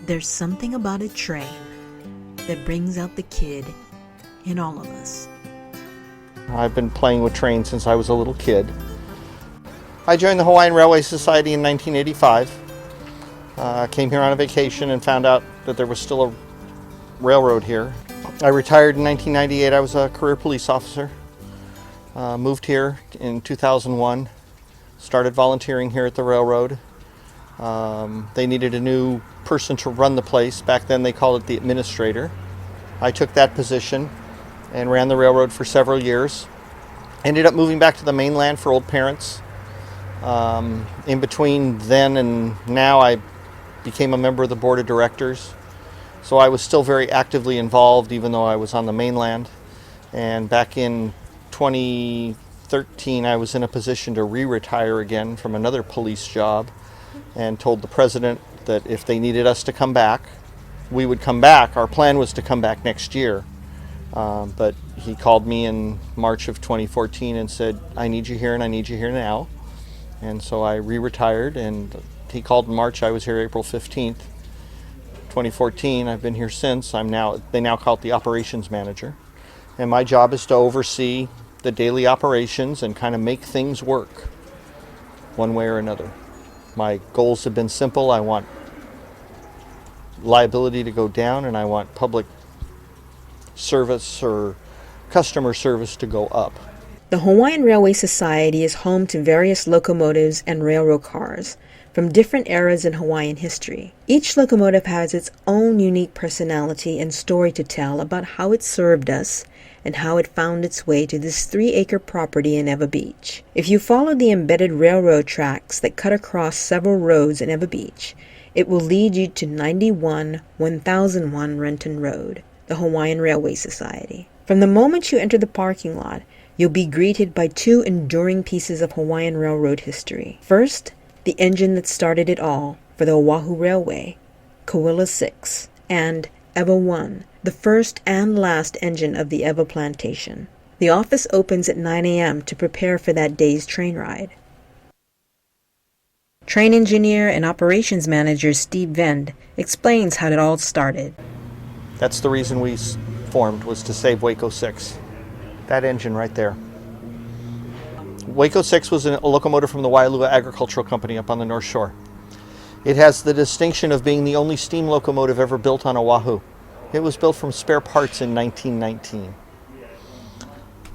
There's something about a train that brings out the kid in all of us. I've been playing with trains since I was a little kid. I joined the Hawaiian Railway Society in 1985. Came here on a vacation and found out that there was still a railroad here. I retired in 1998. I was a career police officer. Moved here in 2001. Started volunteering here at the railroad. They needed a new person to run the place. Back then they called it the administrator. I took that position and ran the railroad for several years. Ended up moving back to the mainland for old parents. In between then and now, I became a member of the board of directors. So I was still very actively involved even though I was on the mainland. And back in 2013, I was in a position to re-retire again from another police job, and told the president that if they needed us to come back, we would come back. Our plan was to come back next year. But he called me in March of 2014 and said, I need you here and I need you here now. And so I re-retired, and he called in March. I was here April 15th, 2014. I've been here since. They now call it the operations manager. And my job is to oversee the daily operations and kind of make things work one way or another. My goals have been simple. I want liability to go down, and I want public service or customer service to go up. The Hawaiian Railway Society is home to various locomotives and railroad cars from different eras in Hawaiian history. Each locomotive has its own unique personality and story to tell about how it served us and how it found its way to this 3-acre property in Ewa Beach. If you follow the embedded railroad tracks that cut across several roads in Ewa Beach, it will lead you to 91-1001 Renton Road, the Hawaiian Railway Society. From the moment you enter the parking lot, you'll be greeted by 2 enduring pieces of Hawaiian Railroad history. First, the engine that started it all for the Oahu Railway, Kawila 6, and Ewa 1, the first and last engine of the Ewa plantation. The office opens at 9 a.m. to prepare for that day's train ride. Train engineer and operations manager Steve Vend explains how it all started. That's the reason we formed, was to save Waco 6. That engine right there. Waco 6 was a locomotive from the Waialua Agricultural Company up on the North Shore. It has the distinction of being the only steam locomotive ever built on Oahu. It was built from spare parts in 1919.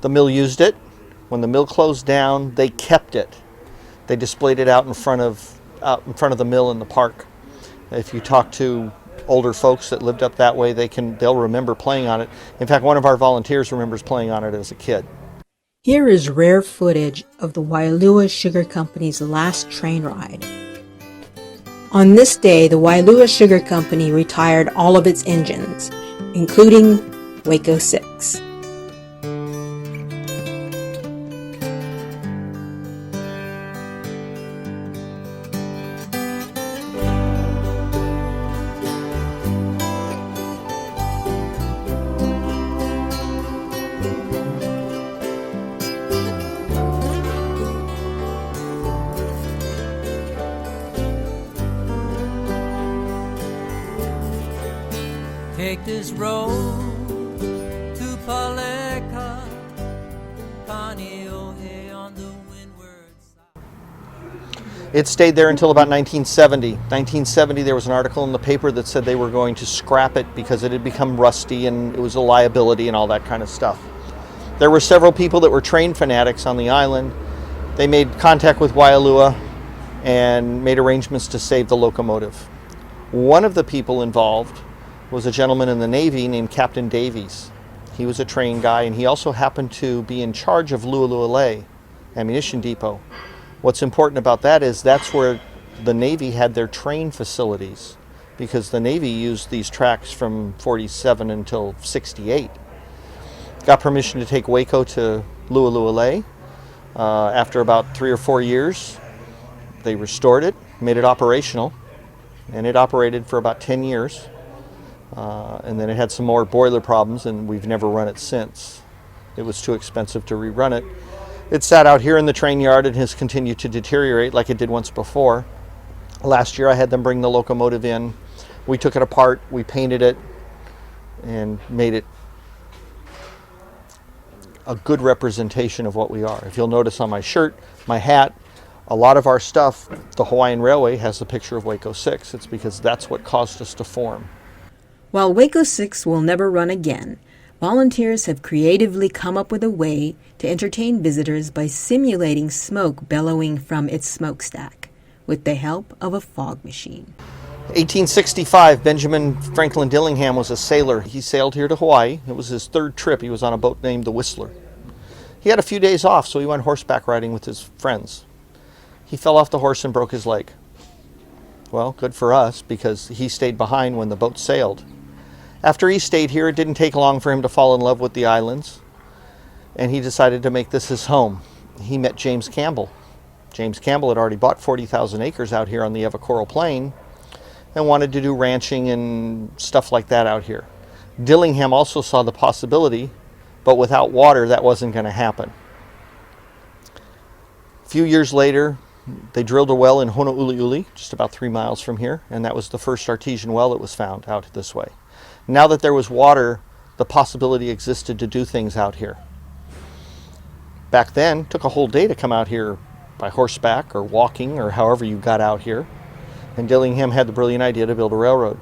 The mill used it. When the mill closed down, they kept it. They displayed it out in front of the mill in the park. If you talk to older folks that lived up that way, they'll remember playing on it. In fact, one of our volunteers remembers playing on it as a kid. Here is rare footage of the Waialua Sugar Company's last train ride. On this day, the Waialua Sugar Company retired all of its engines, including Waco 6. Take this road to Paleka, Kaneohe on the windward side. It stayed there until about 1970. 1970, there was an article in the paper that said they were going to scrap it because it had become rusty and it was a liability and all that kind of stuff. There were several people that were train fanatics on the island. They made contact with Waialua and made arrangements to save the locomotive. One of the people involved was a gentleman in the Navy named Captain Davies. He was a train guy, and he also happened to be in charge of Lualualei Ammunition Depot. What's important about that is that's where the Navy had their train facilities, because the Navy used these tracks from 47 until 68. Got permission to take Waco to Lualualei. After about 3 or 4 years, they restored it, made it operational, and it operated for about 10 years. And then it had some more boiler problems, and we've never run it since. It was too expensive to rerun it. It sat out here in the train yard and has continued to deteriorate like it did once before. Last year I had them bring the locomotive in We took it apart, we painted it, and made it a good representation of what we are. If you'll notice on my shirt, my hat, a lot of our stuff, the Hawaiian Railway has a picture of Waco 6. It's because that's what caused us to form. While Waco 6 will never run again, volunteers have creatively come up with a way to entertain visitors by simulating smoke bellowing from its smokestack with the help of a fog machine. 1865, Benjamin Franklin Dillingham was a sailor. He sailed here to Hawaii. It was his third trip. He was on a boat named the Whistler. He had a few days off, so he went horseback riding with his friends. He fell off the horse and broke his leg. Well, good for us, because he stayed behind when the boat sailed. After he stayed here, it didn't take long for him to fall in love with the islands, and he decided to make this his home. He met James Campbell. James Campbell had already bought 40,000 acres out here on the Ewa Coral Plain and wanted to do ranching and stuff like that out here. Dillingham also saw the possibility, but without water, that wasn't going to happen. A few years later, they drilled a well in Honouliuli, just about 3 miles from here, and that was the first artesian well that was found out this way. Now that there was water, the possibility existed to do things out here. Back then, it took a whole day to come out here by horseback or walking or however you got out here. And Dillingham had the brilliant idea to build a railroad.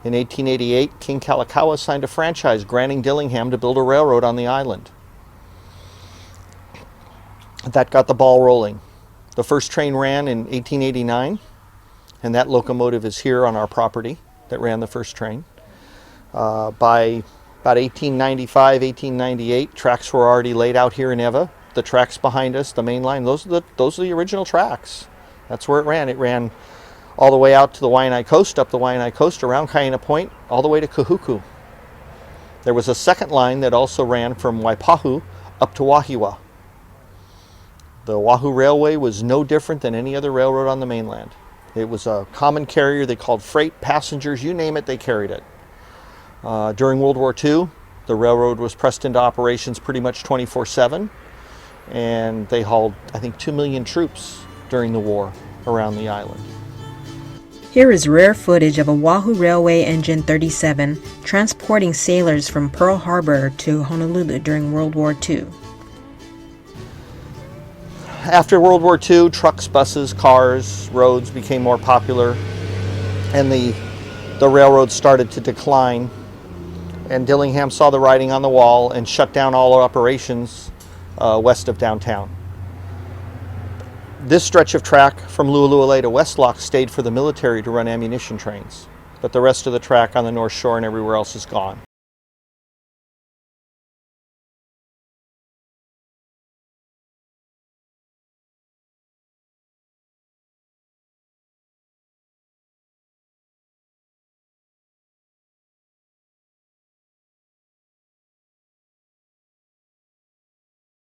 In 1888, King Kalakaua signed a franchise granting Dillingham to build a railroad on the island. That got the ball rolling. The first train ran in 1889, and that locomotive is here on our property that ran the first train. By about 1895, 1898, tracks were already laid out here in Ewa. The tracks behind us, the main line, those are the original tracks. That's where it ran. It ran all the way out to the Waianae Coast, up the Waianae Coast, around Kaina Point, all the way to Kahuku. There was a second line that also ran from Waipahu up to Wahiwa. The Oahu Railway was no different than any other railroad on the mainland. It was a common carrier. They called freight, passengers, you name it, they carried it. During World War II, the railroad was pressed into operations pretty much 24/7, and they hauled, I think, 2 million troops during the war around the island. Here is rare footage of a Oahu Railway Engine 37 transporting sailors from Pearl Harbor to Honolulu during World War II. After World War II, trucks, buses, cars, roads became more popular, and the railroad started to decline. And Dillingham saw the writing on the wall and shut down all operations west of downtown. This stretch of track from Lualualei to Westlock stayed for the military to run ammunition trains, but the rest of the track on the North Shore and everywhere else is gone.